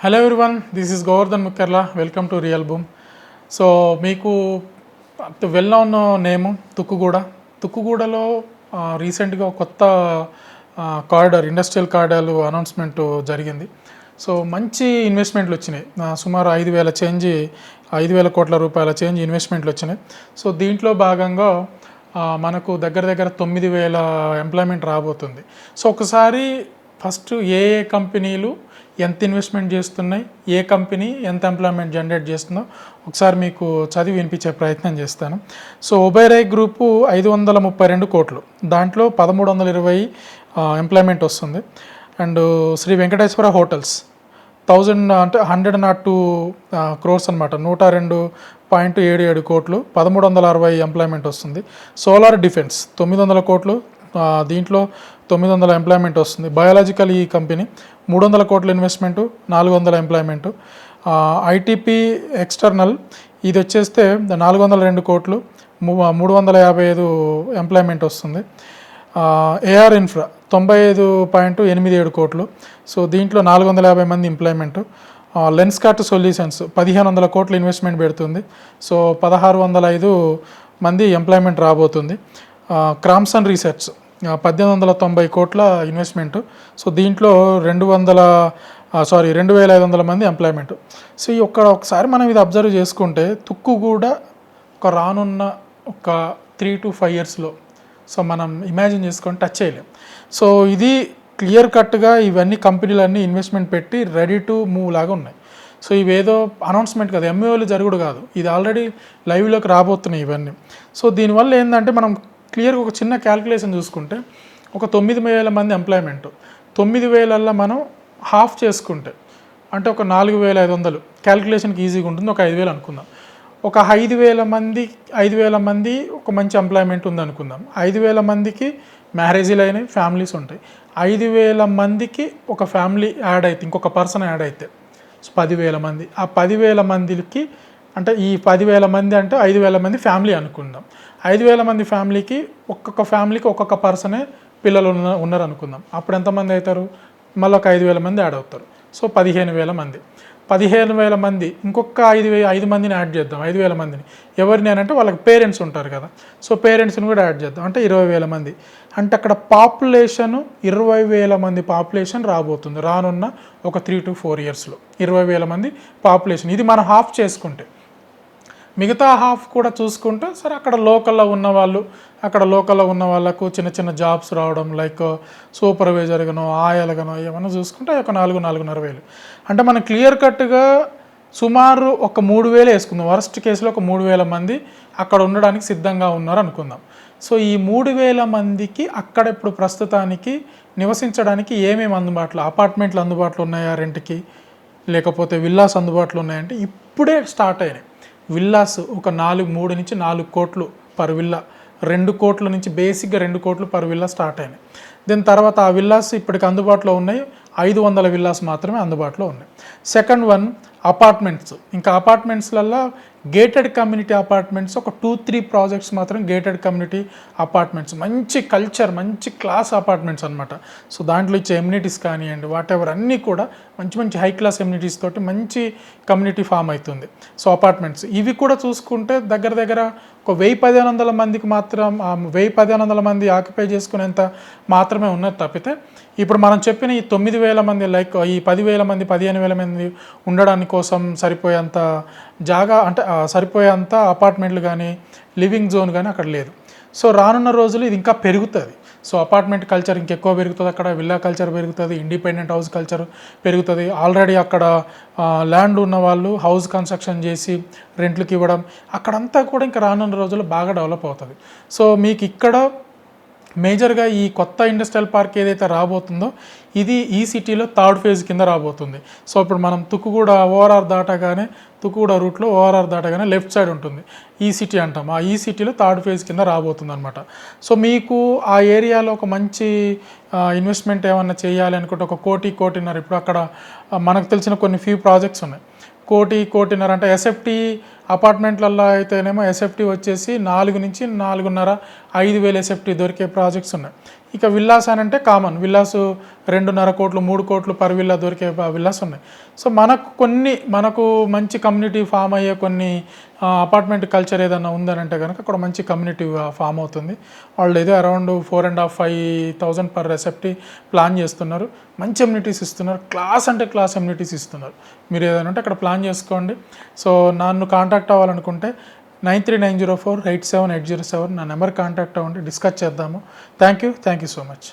Hello everyone, this is Govardhan Mukkarla. Welcome to real boom. So మీకు well known name తుక్కుగూడలో రీసెంట్గా కొత్త కారిడార్, ఇండస్ట్రియల్ కారిడార్ అనౌన్స్మెంట్ జరిగింది. So మంచి ఇన్వెస్ట్మెంట్లు వచ్చినాయి. సుమారు 5,000 కోట్ల రూపాయల చేంజ్ ఇన్వెస్ట్మెంట్లు వచ్చినాయి. సో దీంట్లో భాగంగా మనకు దగ్గర 9,000 ఎంప్లాయ్మెంట్ రాబోతుంది. సో ఒకసారి ఫస్ట్ ఏ కంపెనీలు ఎంత ఇన్వెస్ట్మెంట్ చేస్తున్నాయి, ఏ కంపెనీ ఎంత ఎంప్లాయ్మెంట్ జనరేట్ చేస్తుందో ఒకసారి మీకు చదివి వినిపించే ప్రయత్నం చేస్తాను. సో ఒబెరాయ్ గ్రూపు 532 కోట్లు, దాంట్లో 1,320 ఎంప్లాయ్మెంట్ వస్తుంది. అండ్ శ్రీ వెంకటేశ్వర హోటల్స్ 102 క్రోర్స్ అనమాట, 102.77 కోట్లు, 1,360 ఎంప్లాయ్మెంట్ వస్తుంది. సోలార్ డిఫెన్స్ 900 కోట్లు, దీంట్లో 900 ఎంప్లాయ్మెంట్ వస్తుంది. బయాలజికల్ ఈ కంపెనీ 300 కోట్ల ఇన్వెస్ట్మెంటు, 400 ఎంప్లాయ్మెంటు. ఐటీపీ ఎక్స్టర్నల్ ఇది వచ్చేస్తే 402 కోట్లు, 355 ఎంప్లాయ్మెంట్ వస్తుంది. ఏఆర్ ఇన్ఫ్రా 95.87 కోట్లు, సో దీంట్లో 450 మంది ఎంప్లాయ్మెంటు. లెన్స్కార్ట్ సొల్యూషన్స్ 1,500 కోట్ల ఇన్వెస్ట్మెంట్ పెడుతుంది, సో 1,605 మంది ఎంప్లాయ్మెంట్ రాబోతుంది. క్రామ్సన్ రీసెర్చ్ 1,890 కోట్ల ఇన్వెస్ట్మెంటు, సో దీంట్లో 2,500 మంది ఎంప్లాయ్మెంట్. సో ఈ ఒకసారి మనం ఇది అబ్జర్వ్ చేసుకుంటే తుక్కుగూడ ఒక రానున్న ఒక 3 to 5 ఇయర్స్లో సో మనం ఇమాజిన్ చేసుకొని టచ్ చేయలేం. సో ఇది క్లియర్ కట్గా ఇవన్నీ కంపెనీలన్నీ ఇన్వెస్ట్మెంట్ పెట్టి రెడీ టు మూవ్ లాగా ఉన్నాయి. సో ఇవేదో అనౌన్స్మెంట్ కాదు, ఎంఏఓలు జరుగుడు కాదు, ఇది ఆల్రెడీ లైవ్లోకి రాబోతున్నాయి ఇవన్నీ. సో దీనివల్ల ఏంటంటే మనం క్లియర్గా ఒక చిన్న క్యాల్కులేషన్ చూసుకుంటే ఒక 9,000 మంది ఎంప్లాయ్మెంట్, 9,000 మనం హాఫ్ చేసుకుంటే అంటే ఒక 4,500, క్యాల్కులేషన్కి ఈజీగా ఉంటుంది. ఒక 5,000 అనుకుందాం. ఒక 5,000 మంది ఒక మంచి ఎంప్లాయ్మెంట్ ఉంది అనుకుందాం. 5,000 మందికి మ్యారేజీలు అయినాయి, ఫ్యామిలీస్ ఉంటాయి. 5,000 మందికి ఒక ఫ్యామిలీ యాడ్ అయితే, ఇంకొక పర్సన్ యాడ్ అయితే 10,000 మంది. ఆ 10,000 మందికి అంటే ఈ 10,000 మంది అంటే 5,000 మంది ఫ్యామిలీ అనుకుందాం. 5,000 మంది ఫ్యామిలీకి ఒక్కొక్క ఫ్యామిలీకి ఒక్కొక్క పర్సనే పిల్లలు ఉన్నారు అనుకుందాం. అప్పుడు ఎంతమంది అవుతారు? మళ్ళీ ఒక 5,000 మంది యాడ్ అవుతారు. సో 15,000 మంది. 15,000 మంది ఇంకొక 5 మందిని యాడ్ చేద్దాం. 5,000 మందిని ఎవరిని అని అంటే వాళ్ళకి పేరెంట్స్ ఉంటారు కదా, సో పేరెంట్స్ని కూడా యాడ్ చేద్దాం. అంటే 20,000 మంది. అంటే అక్కడ పాపులేషను 20,000 మంది పాపులేషన్ రాబోతుంది రానున్న ఒక 3 to 4 ఇయర్స్లో. 20,000 మంది పాపులేషన్. ఇది మనం హాఫ్ చేసుకుంటే, మిగతా హాఫ్ కూడా చూసుకుంటే సరే అక్కడ లోకల్లో ఉన్న వాళ్ళకు చిన్న చిన్న జాబ్స్ రావడం, లైక్ సూపర్వైజర్గానో ఆయాలుగానో ఏమన్నా చూసుకుంటే ఒక 4,500 అంటే మనం క్లియర్ కట్గా సుమారు ఒక 3,000 వేసుకుందాం. వరస్ట్ కేసులో ఒక 3,000 మంది అక్కడ ఉండడానికి సిద్ధంగా ఉన్నారు అనుకుందాం. సో ఈ 3,000 మందికి అక్కడ ఇప్పుడు ప్రస్తుతానికి నివసించడానికి ఏమేమి అందుబాటులో, అపార్ట్మెంట్లు అందుబాటులో ఉన్నాయా రెంట్కి, లేకపోతే విల్లాస్ అందుబాటులో ఉన్నాయంటే ఇప్పుడే స్టార్ట్ అయినాయి. విల్లాస్ ఒక 3 నుంచి 4 కోట్లు పర్ విల్లా, 2 కోట్ల నుంచి బేసిక్గా 2 కోట్లు పర్ విల్లా స్టార్ట్ అయినాయి. దీని తర్వాత ఆ విల్లాస్ ఇప్పటికి అందుబాటులో ఉన్నాయి 500 విల్లాస్ మాత్రమే అందుబాటులో ఉన్నాయి. Second one apartments. ఇంకా అపార్ట్మెంట్స్లలో గేటెడ్ కమ్యూనిటీ అపార్ట్మెంట్స్ ఒక 2-3 ప్రాజెక్ట్స్ మాత్రం గేటెడ్ కమ్యూనిటీ అపార్ట్మెంట్స్, మంచి కల్చర్, మంచి క్లాస్ అపార్ట్మెంట్స్ అనమాట. సో దాంట్లో ఇచ్చే ఎమ్యూనిటీస్ కానివ్వండి, వాట్ ఎవర్ అన్నీ కూడా మంచి హై క్లాస్ ఎమ్యూనిటీస్ తోటి మంచి కమ్యూనిటీ ఫామ్ అవుతుంది. సో అపార్ట్మెంట్స్ ఇవి కూడా చూసుకుంటే దగ్గర ఒక 1,100 మందికి మాత్రం, 1,100 మంది ఆక్యుపై చేసుకునేంత మాత్రమే ఉన్నది తప్పితే ఇప్పుడు మనం చెప్పిన ఈ 9,000 మంది, లైక్ ఈ 10,000 మంది 15,000 మంది ఉండడానికి కోసం సరిపోయేంత జాగా అంటే సరిపోయేంత అపార్ట్మెంట్లు కానీ లివింగ్ జోన్ కానీ అక్కడ లేదు. సో రానున్న రోజులు ఇది ఇంకా పెరుగుతుంది. సో అపార్ట్మెంట్ కల్చర్ ఇంకెక్కువ పెరుగుతుంది, అక్కడ విల్లా కల్చర్ పెరుగుతుంది, ఇండిపెండెంట్ హౌస్ కల్చర్ పెరుగుతుంది. ఆల్రెడీ అక్కడ ల్యాండ్ ఉన్న వాళ్ళు హౌస్ కన్స్ట్రక్షన్ చేసి రెంట్లకు ఇవ్వడం, అక్కడంతా కూడా ఇంకా రానున్న రోజులు బాగా డెవలప్ అవుతుంది. సో మీకు ఇక్కడ మేజర్గా ఈ కొత్త ఇండస్ట్రియల్ పార్క్ ఏదైతే రాబోతుందో ఇది ఈ సిటీలో 3rd ఫేజ్ కింద రాబోతుంది. సో ఇప్పుడు మనం తుక్కుగూడ ఓఆర్ఆర్ దాటగానే, తుక్కుగూడ రూట్లో ఓఆర్ఆర్ దాటగానే లెఫ్ట్ సైడ్ ఉంటుంది ఈ సిటీ అంటాం. ఆ ఈ సిటీలో 3rd ఫేజ్ కింద రాబోతుంది అనమాట. సో మీకు ఆ ఏరియాలో ఒక మంచి ఇన్వెస్ట్మెంట్ ఏమన్నా చేయాలి అనుకుంటే ఒక 1,00,00,000 ఇప్పుడు అక్కడ మనకు తెలిసిన కొన్ని ఫ్యూ ప్రాజెక్ట్స్ ఉన్నాయి. 1,00,00,000 అంటే ఎస్ఎఫ్టీ అపార్ట్మెంట్లలో అయితేనేమో ఎస్ఎఫ్టీ వచ్చేసి 4 నుంచి 4.5 5,000 ఎస్ఎఫ్టీ దొరికే ప్రాజెక్ట్స్ ఉన్నాయి. ఇక విల్లాస్ అని అంటే కామన్ విల్లాస్ 2.5 కోట్లు 3 కోట్లు పర్ విల్లా దొరికే విల్లాస్ ఉన్నాయి. సో మనకు మంచి కమ్యూనిటీ ఫామ్ అయ్యే కొన్ని అపార్ట్మెంట్ కల్చర్ ఏదైనా ఉందని అంటే కనుక అక్కడ మంచి కమ్యూనిటీ ఫామ్ అవుతుంది. వాళ్ళు ఏదో అరౌండ్ 4,500-5,000 పర్ రెసెప్టీ ప్లాన్ చేస్తున్నారు. మంచి అమ్యూనిటీస్ ఇస్తున్నారు, క్లాస్ అంటే క్లాస్ అమ్యూనిటీస్ ఇస్తున్నారు. మీరు ఏదైనా ఉంటే అక్కడ ప్లాన్ చేసుకోండి. సో నన్ను కాంటాక్ట్ అవ్వాలనుకుంటే 9390487807 నా నెంబర్ కాంటాక్ట్ అవ్వండి, డిస్కస్ చేద్దాము. Thank you so much.